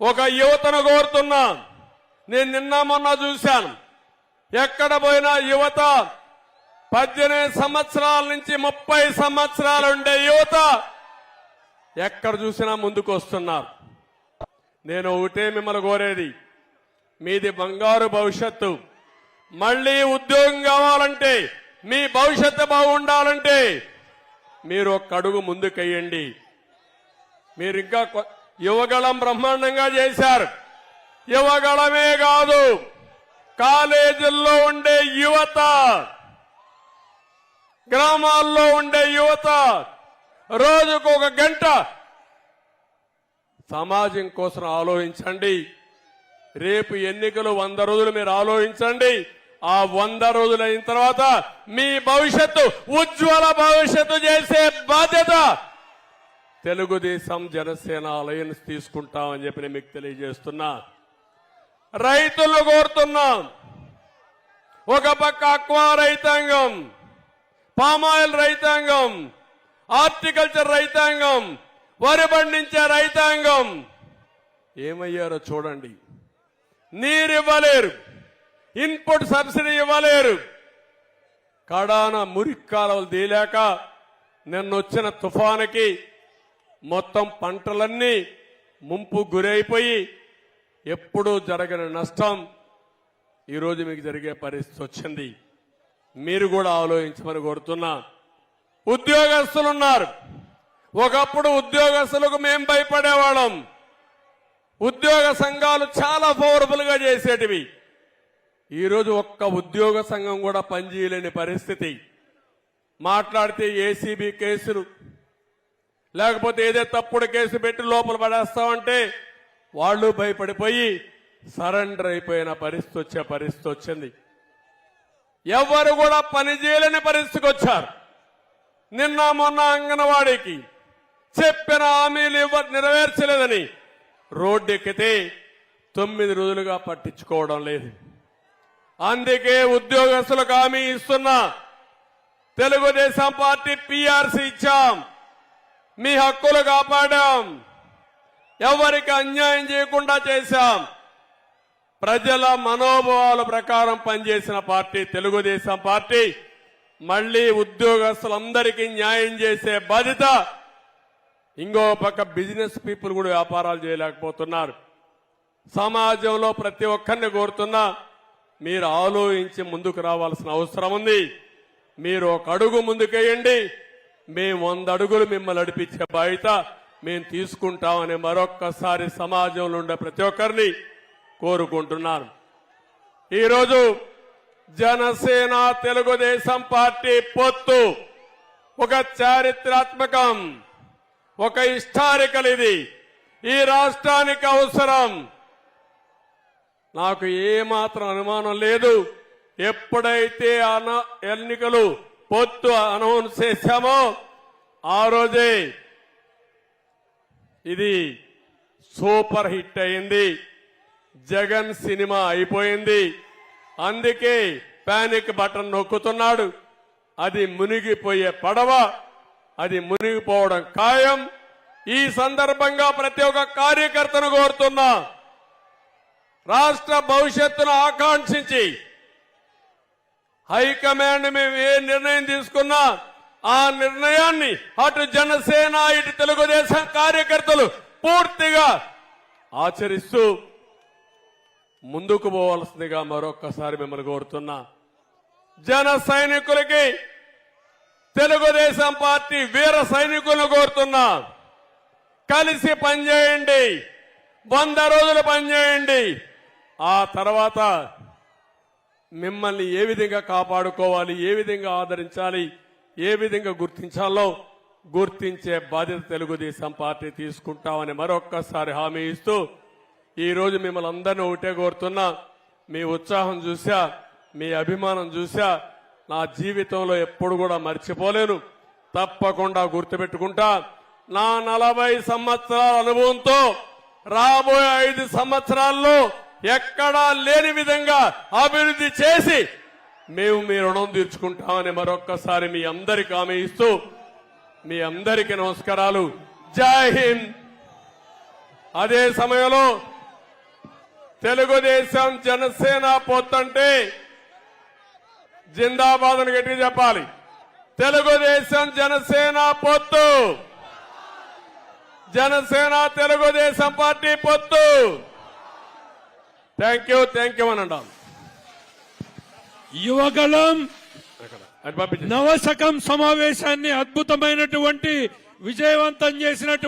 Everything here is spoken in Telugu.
ఒక యువతను కోరుతున్నా. నేను నిన్న మొన్న చూశాను, ఎక్కడ పోయినా యువత 18 సంవత్సరాల నుంచి 30 సంవత్సరాలు ఉండే యువత ఎక్కడ చూసినా ముందుకు వస్తున్నారు. నేను ఒకటే మిమ్మల్ని కోరేది, మీది బంగారు భవిష్యత్తు. మళ్లీ ఉద్యోగం కావాలంటే, మీ భవిష్యత్తు బాగుండాలంటే మీరు ఒక్క అడుగు ముందుకెయ్యండి. మీరు ఇంకా యువగళం బ్రహ్మాండంగా చేశారు. యువగళమే కాదు, కాలేజీల్లో ఉండే యువత, గ్రామాల్లో ఉండే యువత రోజుకు 1 గంట సమాజం కోసం ఆలోచించండి. రేపు ఎన్నికలు 100 రోజులు మీరు ఆలోచించండి. ఆ 100 రోజులు అయిన తర్వాత మీ భవిష్యత్తు ఉజ్వల భవిష్యత్తు చేసే బాధ్యత తెలుగుదేశం జనసేన అలయన్స్ తీసుకుంటామని చెప్పి నేను మీకు తెలియజేస్తున్నా. రైతులను కోరుతున్నాం. ఒక పక్క అక్వా రైతాంగం, పామాయిల్ రైతాంగం, హార్టికల్చర్ రైతాంగం, వరి పండించే రైతాంగం ఏమయ్యారో చూడండి. నీరు ఇవ్వలేరు, ఇన్పుట్ సబ్సిడీ ఇవ్వలేరు, కడాన మురికి కాలువలు తీయలేక నిన్నొచ్చిన తుఫానుకి మొత్తం పంటలన్నీ ముంపు గురైపోయి ఎప్పుడూ జరగని నష్టం ఈరోజు మీకు జరిగే పరిస్థితి వచ్చింది. మీరు కూడా ఆలోచించమని కోరుతున్నా. ఉద్యోగస్తులున్నారు. ఒకప్పుడు ఉద్యోగస్తులకు మేం భయపడేవాళ్ళం. ఉద్యోగ సంఘాలు చాలా పవర్ఫుల్ గా చేసేటివి. ఈరోజు ఒక్క ఉద్యోగ సంఘం కూడా పనిచేయలేని పరిస్థితి. మాట్లాడితే ఏసీబీ కేసులు, లేకపోతే ఏదో తప్పుడు కేసు పెట్టి లోపల పడేస్తామంటే వాళ్ళు భయపడిపోయి సరెండర్ అయిపోయిన పరిస్థితి వచ్చింది. ఎవరు కూడా పని చేయలేని పరిస్థితికి వచ్చారు. నిన్న మొన్న అంగన్వాడీకి చెప్పిన హామీలు నెరవేర్చలేదని రోడ్డెక్కితే 9 రోజులుగా పట్టించుకోవడం లేదు. అందుకే ఉద్యోగస్తులకు హామీ ఇస్తున్నా. తెలుగుదేశం పార్టీ పీఆర్సీ ఇచ్చాం, మీ హక్కులు కాపాడాం, ఎవరికి అన్యాయం చేయకుండా చేశాం. ప్రజల మనోభావాల ప్రకారం పనిచేసిన పార్టీ తెలుగుదేశం పార్టీ. మళ్లీ ఉద్యోగస్తులందరికీ న్యాయం చేసే బాధ్యత. ఇంకో పక్క బిజినెస్ పీపుల్ కూడా వ్యాపారాలు చేయలేకపోతున్నారు. సమాజంలో ప్రతి ఒక్కరిని కోరుతున్నా, మీరు ఆలోచించి ముందుకు రావాల్సిన అవసరం ఉంది. మీరు 1 అడుగు ముందుకేయండి, మేము 100 అడుగులు మిమ్మల్ని నడిపించే బాధ్యత మేము తీసుకుంటామని మరొక్కసారి సమాజంలో ఉండే ప్రతి ఒక్కరిని కోరుకుంటున్నాను. ఈరోజు జనసేన తెలుగుదేశం పార్టీ పొత్తు ఒక చారిత్రాత్మకం, ఒక హిస్టారికల్. ఇది ఈ రాష్ట్రానికి అవసరం. నాకు ఏమాత్రం అనుమానం లేదు. ఎప్పుడైతే ఎన్నికలు పొత్తు అనౌన్స్ చేశామో ఆ రోజే ఇది సూపర్ హిట్ అయింది. జగన్ సినిమా అయిపోయింది. అందుకే పానిక్ బటన్ నొక్కుతున్నాడు. అది మునిగిపోయే పడవ, అది మునిగిపోవడం ఖాయం. ఈ సందర్భంగా ప్రతి ఒక్క కార్యకర్తను కోరుతున్నా, రాష్ట్ర భవిష్యత్తును ఆకాంక్షించి హైకమాండ్ మేము ఏ నిర్ణయం తీసుకున్నా ఆ నిర్ణయాన్ని అటు జనసేన ఇటు తెలుగుదేశం కార్యకర్తలు పూర్తిగా ఆచరిస్తూ ముందుకు పోవాల్సిందిగా మరొక్కసారి మిమ్మల్ని కోరుతున్నా. జన సైనికులకి తెలుగుదేశం పార్టీ వీర సైనికులను కోరుతున్నా, కలిసి పనిచేయండి, 100 రోజులు పనిచేయండి. ఆ తర్వాత మిమ్మల్ని ఏ విధంగా కాపాడుకోవాలి, ఏ విధంగా ఆదరించాలి, ఏ విధంగా గుర్తించాలో గుర్తించే బాధ్యత తెలుగుదేశం పార్టీ తీసుకుంటామని మరొక్కసారి హామీ ఇస్తూ, ఈ రోజు మిమ్మల్ని అందరినీ ఒకటే కోరుతున్నా. మీ ఉత్సాహం చూసా, మీ అభిమానం చూసా నా జీవితంలో ఎప్పుడు కూడా మర్చిపోలేను. తప్పకుండా గుర్తుపెట్టుకుంటా. నా 40 సంవత్సరాల అనుభవంతో రాబోయే 5 సంవత్సరాల్లో ఎక్కడా లేని విధంగా అభివృద్ధి చేసి మేము మీ రుణం తీర్చుకుంటామని మరొక్కసారి మీ అందరికీ హామీ ఇస్తూ, మీ అందరికీ నమస్కారాలు. జై హింద్. అదే సమయంలో తెలుగుదేశం జనసేన పొత్తంటే జిందాబాద్ అని గట్టిగా చెప్పాలి. తెలుగుదేశం జనసేన పొత్తు, జనసేన తెలుగుదేశం పార్టీ పొత్తు. థ్యాంక్ యూ అని అంటాం. యువగళం అది పంపించండి. నవశకం సమావేశాన్ని అద్భుతమైనటువంటి విజయవంతం చేసినటువంటి